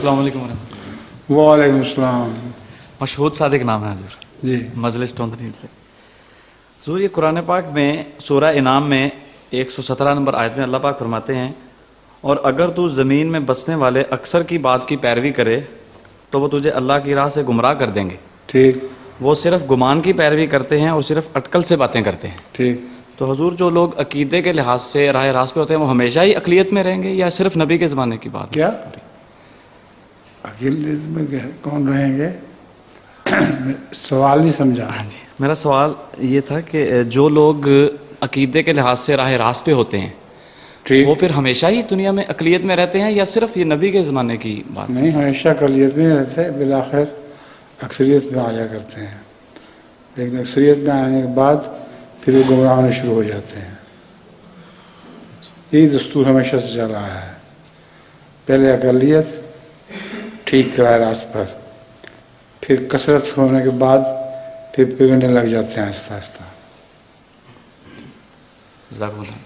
अस्सलाम वालेकुम वरहमतुल्लाह। वालेकुम अस्सलाम। मशहूद सादिक नाम है हजूर, जी मजलिस टोंदनील से। हजूर ये कुरान पाक में सूरह इनाम में 117 नंबर आयत में अल्लाह पाक फरमाते हैं, और अगर तू ज़मीन में बसने वाले अक्सर की बात की पैरवी करे तो वो तुझे अल्लाह की राह से गुमराह कर देंगे। ठीक वो सिर्फ गुमान की पैरवी करते हैं और सिर्फ अटकल से बातें करते हैं। ठीक। तो हजूर जो लोग अकीदे के लिहाज से राह रास्त पे होते हैं वो हमेशा ही अकलियत में रहेंगे या सिर्फ नबी के ज़माने की बात है? क्या अकेले में कौन रहेंगे? सवाल नहीं समझा। हाँ जी, मेरा सवाल ये था कि जो लोग अकीदे के लिहाज से राह रास्त पे होते हैं ठीक। वो फिर हमेशा ही दुनिया में अकलियत में रहते हैं या सिर्फ ये नबी के ज़माने की बात? नहीं, हमेशा अकलियत में रहते, बिलाखिर अक्सरियत में आया करते हैं, लेकिन अक्सरियत में आने के बाद फिर वो गुमराह होने शुरू हो जाते हैं। यही दस्तूर हमेशा से चल रहा है, पहले अकलियत ठीक राह रास्त पर, फिर कसरत होने के बाद फिर बिगड़ने लग जाते हैं आहिस्ता आहिस्ता। जज़ाकुमुल्लाह।